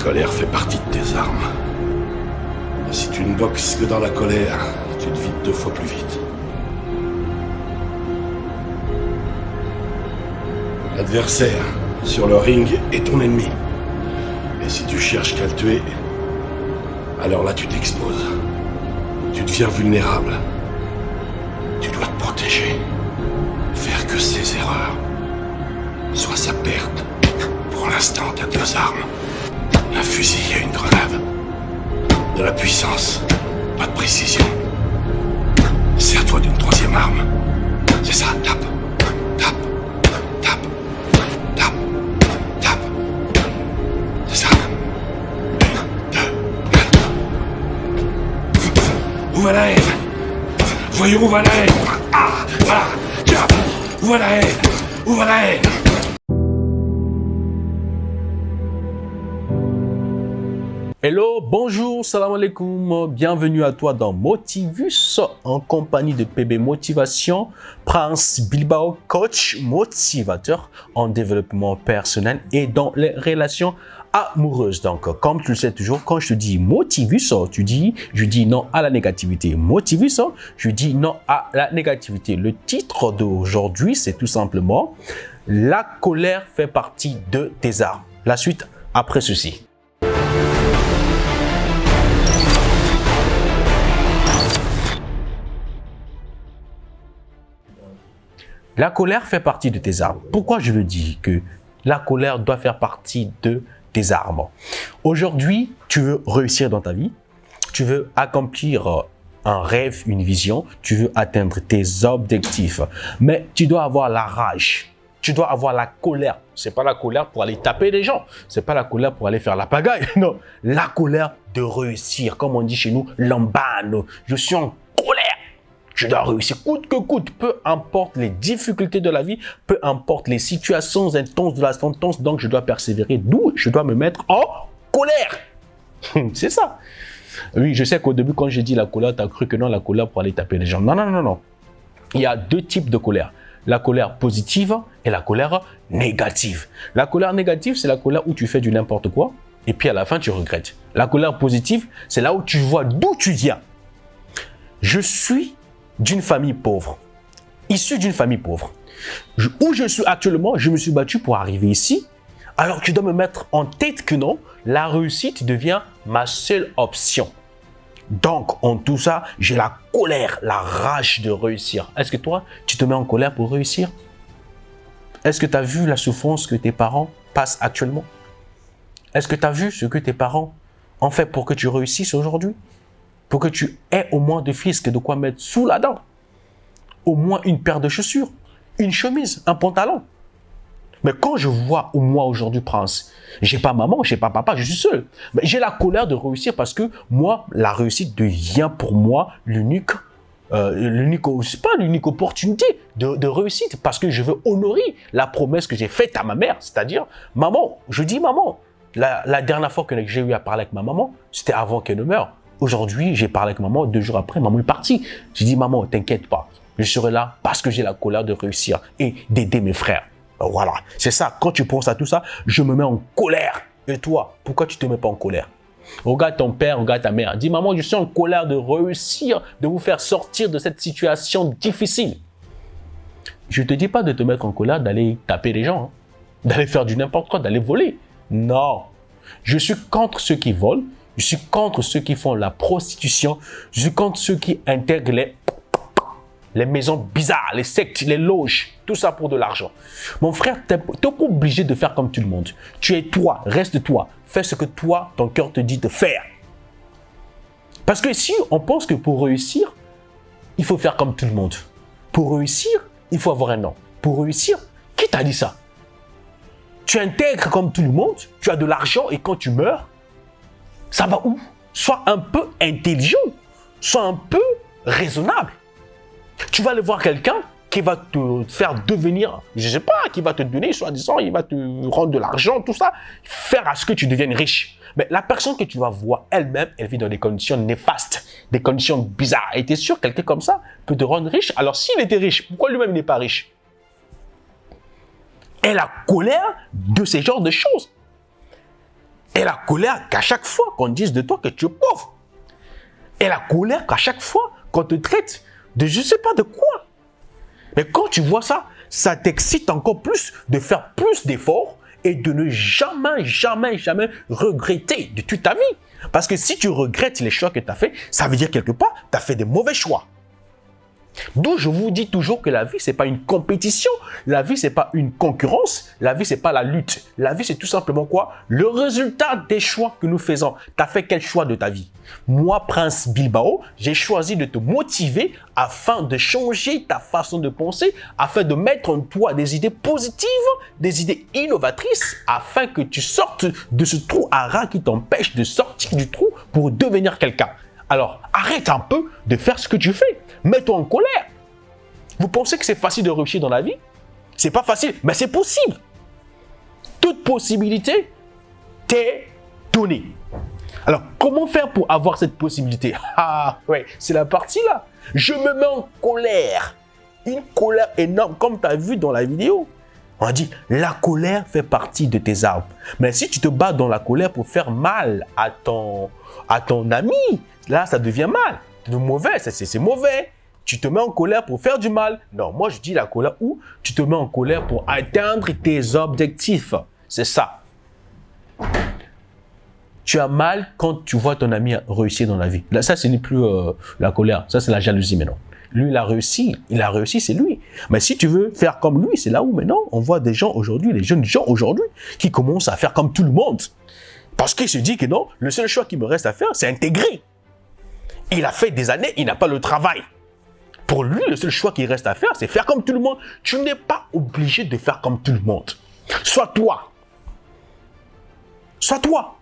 colère fait partie de tes armes. Et si tu ne boxes que dans la colère, tu te vides 2 fois plus vite. L'adversaire, sur le ring, est ton ennemi. Et si tu cherches qu'à le tuer, alors là tu t'exposes. Tu deviens vulnérable. Tu dois te protéger. Faire que ses erreurs soient sa perte. Pour l'instant, t'as 2 armes. Un fusil et une grenade. De la puissance, pas de précision. Sers-toi d'une 3e arme. C'est ça, tape. Tape. Tape. Tape. Tape. C'est ça. 1, 2, 1. Où va la haine? Voyons où va la haine? Ah, voilà. Tape. Où va la haine? Où va la haine? Hello, bonjour, salam alaikum, bienvenue à toi dans Motivus en compagnie de PB Motivation, Prince Bilbao, coach motivateur en développement personnel et dans les relations amoureuses. Donc, comme tu le sais toujours, quand je te dis Motivus, je dis non à la négativité. Motivus, je dis non à la négativité. Le titre d'aujourd'hui, c'est tout simplement « La colère fait partie de tes armes ». La suite après ceci. La colère fait partie de tes armes. Pourquoi je le dis que la colère doit faire partie de tes armes? Aujourd'hui, tu veux réussir dans ta vie, tu veux accomplir un rêve, une vision, tu veux atteindre tes objectifs, mais tu dois avoir la rage, tu dois avoir la colère. C'est pas la colère pour aller taper les gens, c'est pas la colère pour aller faire la pagaille, non, la colère de réussir, comme on dit chez nous, l'ambano. Je suis en colère. Je dois réussir coûte que coûte, peu importe les difficultés de la vie, peu importe les situations intenses de la sentence, donc je dois persévérer, d'où je dois me mettre en colère. C'est ça. Oui, je sais qu'au début, quand j'ai dit la colère, tu as cru que non, la colère pour aller taper les gens. Non, non, non, non. Il y a 2 types de colère. La colère positive et la colère négative. La colère négative, c'est la colère où tu fais du n'importe quoi et puis à la fin, tu regrettes. La colère positive, c'est là où tu vois d'où tu viens. Je suis d'une famille pauvre, issu d'une famille pauvre. Où je suis actuellement, je me suis battu pour arriver ici. Alors tu dois me mettre en tête que non, la réussite devient ma seule option. Donc, en tout ça, j'ai la colère, la rage de réussir. Est-ce que toi, tu te mets en colère pour réussir? Est-ce que tu as vu la souffrance que tes parents passent actuellement? Est-ce que tu as vu ce que tes parents ont fait pour que tu réussisses aujourd'hui? Pour que tu aies au moins de fisc, de quoi mettre sous la dent. Au moins une paire de chaussures, une chemise, un pantalon. Mais quand je vois au moins aujourd'hui, Prince, j'ai pas maman, j'ai pas papa, je suis seul. Mais j'ai la colère de réussir parce que moi, la réussite devient pour moi l'unique opportunité de réussite parce que je veux honorer la promesse que j'ai faite à ma mère. C'est-à-dire, maman, je dis maman, la dernière fois que j'ai eu à parler avec ma maman, c'était avant qu'elle ne meure. Aujourd'hui, j'ai parlé avec maman, 2 jours après, maman est partie. J'ai dit, maman, t'inquiète pas, je serai là parce que j'ai la colère de réussir et d'aider mes frères. Voilà, c'est ça. Quand tu penses à tout ça, je me mets en colère. Et toi, pourquoi tu ne te mets pas en colère? Regarde ton père, regarde ta mère. Dis, maman, je suis en colère de réussir, de vous faire sortir de cette situation difficile. Je ne te dis pas de te mettre en colère, d'aller taper les gens, hein, d'aller faire du n'importe quoi, d'aller voler. Non, je suis contre ceux qui volent. Je suis contre ceux qui font la prostitution. Je suis contre ceux qui intègrent les maisons bizarres, les sectes, les loges. Tout ça pour de l'argent. Mon frère, tu n'es pas obligé de faire comme tout le monde. Tu es toi, reste toi. Fais ce que toi, ton cœur te dit de faire. Parce que si on pense que pour réussir, il faut faire comme tout le monde. Pour réussir, il faut avoir un nom. Pour réussir, qui t'a dit ça? Tu intègres comme tout le monde, tu as de l'argent et quand tu meurs, ça va où? Sois un peu intelligent, sois un peu raisonnable. Tu vas aller voir quelqu'un qui va te faire devenir, je ne sais pas, qui va te donner, soi-disant, il va te rendre de l'argent, tout ça, faire à ce que tu deviennes riche. Mais la personne que tu vas voir elle-même, elle vit dans des conditions néfastes, des conditions bizarres. Et tu es sûr que quelqu'un comme ça peut te rendre riche? Alors s'il était riche, pourquoi lui-même n'est pas riche? Et la colère de ces genres de choses. Et la colère qu'à chaque fois qu'on dise de toi que tu es pauvre. Et la colère qu'à chaque fois qu'on te traite de je ne sais pas de quoi. Mais quand tu vois ça, ça t'excite encore plus de faire plus d'efforts et de ne jamais, jamais, jamais regretter de toute ta vie. Parce que si tu regrettes les choix que tu as faits, ça veut dire quelque part, tu as fait des mauvais choix. D'où je vous dis toujours que la vie, ce n'est pas une compétition. La vie, ce n'est pas une concurrence. La vie, ce n'est pas la lutte. La vie, c'est tout simplement quoi? Le résultat des choix que nous faisons. Tu as fait quel choix de ta vie? Moi, Prince Bilbao, j'ai choisi de te motiver afin de changer ta façon de penser, afin de mettre en toi des idées positives, des idées innovatrices, afin que tu sortes de ce trou à rats qui t'empêche de sortir du trou pour devenir quelqu'un. Alors, arrête un peu de faire ce que tu fais. Mets-toi en colère. Vous pensez que c'est facile de réussir dans la vie? C'est pas facile, mais c'est possible. Toute possibilité t'est donnée. Alors, comment faire pour avoir cette possibilité? Ah, ouais, c'est la partie là. Je me mets en colère. Une colère énorme, comme tu as vu dans la vidéo. On a dit, la colère fait partie de tes armes. Mais si tu te bats dans la colère pour faire mal à ton ami, là, ça devient mal. C'est mauvais, c'est mauvais. Tu te mets en colère pour faire du mal. Non, moi, je dis la colère où tu te mets en colère pour atteindre tes objectifs. C'est ça. Tu as mal quand tu vois ton ami réussir dans la vie. Là, ça, ce n'est plus la colère. Ça, c'est la jalousie maintenant. Lui, il a réussi, c'est lui. Mais si tu veux faire comme lui, c'est là où maintenant, on voit des gens aujourd'hui, les jeunes gens aujourd'hui, qui commencent à faire comme tout le monde. Parce qu'il se dit que non, le seul choix qui me reste à faire, c'est intégrer. Il a fait des années, il n'a pas le travail. Pour lui, le seul choix qu'il reste à faire, c'est faire comme tout le monde. Tu n'es pas obligé de faire comme tout le monde. Sois toi. Sois toi.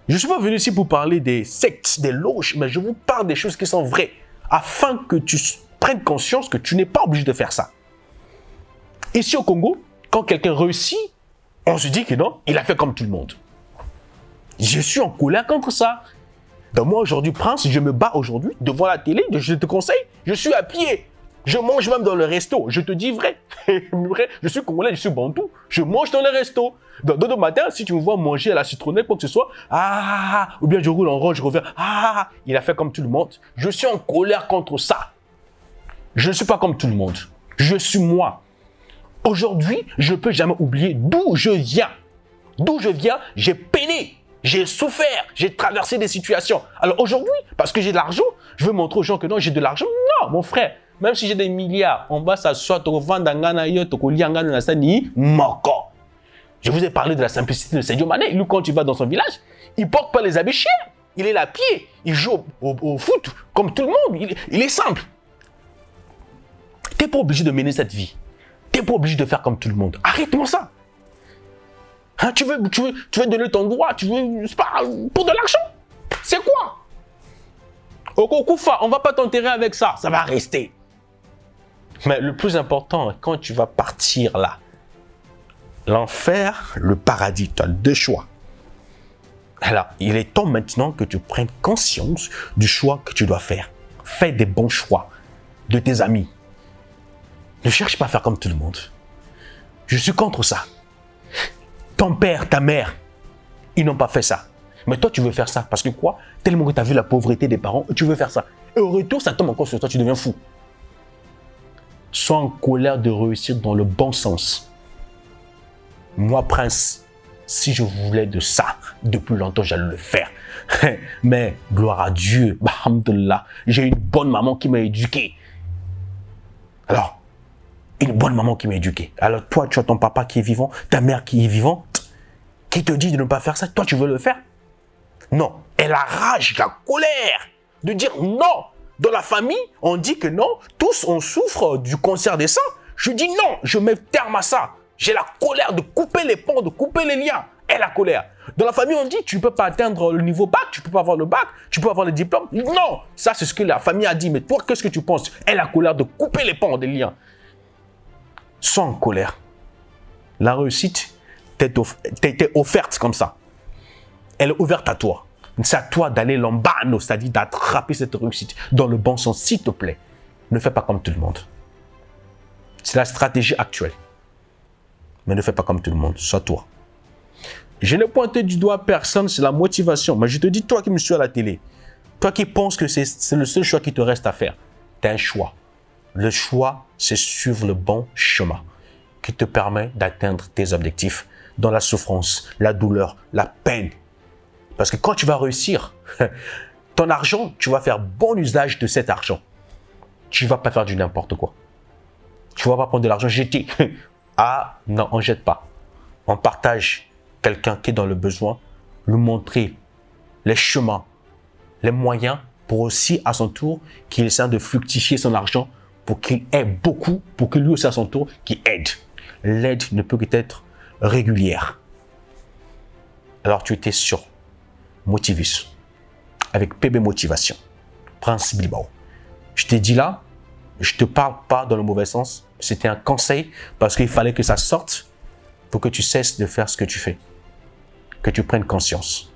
Je ne suis pas venu ici pour parler des sectes, des loges, mais je vous parle des choses qui sont vraies, afin que tu prennes conscience que tu n'es pas obligé de faire ça. Ici au Congo, quand quelqu'un réussit, on se dit que non, il a fait comme tout le monde. Je suis en colère contre ça. Donc moi aujourd'hui, Prince, je me bats aujourd'hui devant la télé, je te conseille, je suis à pied. Je mange même dans le resto, je te dis vrai. Je suis congolais, je suis bantou, je mange dans le resto. Dans matin, si tu me vois manger à la citronnelle, quoi que ce soit, ou bien je roule en rond, je reviens, il a fait comme tout le monde. Je suis en colère contre ça. Je ne suis pas comme tout le monde. Je suis moi. Aujourd'hui, je ne peux jamais oublier d'où je viens. D'où je viens, j'ai peiné. J'ai souffert, j'ai traversé des situations. Alors aujourd'hui, parce que j'ai de l'argent, je veux montrer aux gens que non, j'ai de l'argent. Non, mon frère, même si j'ai des milliards, on va s'asseoir, je vous ai parlé de la simplicité de Sadio Mané. Lui, quand tu vas dans son village, il ne porte pas les habits chers. Il est là à pied, il joue au foot comme tout le monde. Il est simple. Tu n'es pas obligé de mener cette vie. Tu n'es pas obligé de faire comme tout le monde. Arrête-moi ça. Hein, tu veux donner ton droit, tu veux, c'est pas pour de l'argent. C'est quoi? Okokoufa, on va pas t'enterrer avec ça, ça va rester. Mais le plus important, quand tu vas partir là, l'enfer, le paradis, tu as deux choix. Alors, il est temps maintenant que tu prennes conscience du choix que tu dois faire. Fais des bons choix de tes amis. Ne cherche pas à faire comme tout le monde. Je suis contre ça. Ton père, ta mère, ils n'ont pas fait ça. Mais toi, tu veux faire ça. Parce que quoi? Tellement que tu as vu la pauvreté des parents, tu veux faire ça. Et au retour, ça tombe encore sur toi, tu deviens fou. Sois en colère de réussir dans le bon sens. Moi, Prince, si je voulais de ça, depuis longtemps, j'allais le faire. Mais, gloire à Dieu, alhamdoulilah, j'ai une bonne maman qui m'a éduqué. Alors, une bonne maman qui m'a éduqué. Alors toi, tu as ton papa qui est vivant, ta mère qui est vivante, qui te dit de ne pas faire ça. Toi, tu veux le faire? Non. Et la rage, la colère de dire non. Dans la famille, on dit que non, tous on souffre du cancer des seins. Je dis non, je mets terme à ça. J'ai la colère de couper les ponts, de couper les liens. Et la colère. Dans la famille, on dit tu ne peux pas atteindre le niveau bac, tu ne peux pas avoir le bac, tu peux avoir le diplôme. Non, ça c'est ce que la famille a dit. Mais toi, qu'est-ce que tu penses? Et la colère de couper les ponts, des liens. Sans colère. La réussite t'est offerte comme ça. Elle est ouverte à toi. C'est à toi d'aller l'embano, c'est-à-dire d'attraper cette réussite dans le bon sens, s'il te plaît. Ne fais pas comme tout le monde. C'est la stratégie actuelle. Mais ne fais pas comme tout le monde. Sois toi. Je n'ai pointé du doigt personne, c'est la motivation. Mais je te dis, toi qui me suis à la télé, toi qui penses que c'est le seul choix qui te reste à faire, tu as un choix. Le choix, c'est suivre le bon chemin qui te permet d'atteindre tes objectifs dans la souffrance, la douleur, la peine. Parce que quand tu vas réussir, ton argent, tu vas faire bon usage de cet argent. Tu ne vas pas faire du n'importe quoi. Tu ne vas pas prendre de l'argent jeté. Ah non, on ne jette pas. On partage quelqu'un qui est dans le besoin, lui montrer les chemins, les moyens pour aussi à son tour qu'il essaie de fructifier son argent pour qu'il ait beaucoup, pour que lui aussi à son tour qu'il aide. L'aide ne peut qu'être régulière. Alors tu étais sur Motivus avec PB Motivation, Prince Bilbao. Je t'ai dit là, je te parle pas dans le mauvais sens. C'était un conseil parce qu'il fallait que ça sorte pour que tu cesses de faire ce que tu fais. Que tu prennes conscience.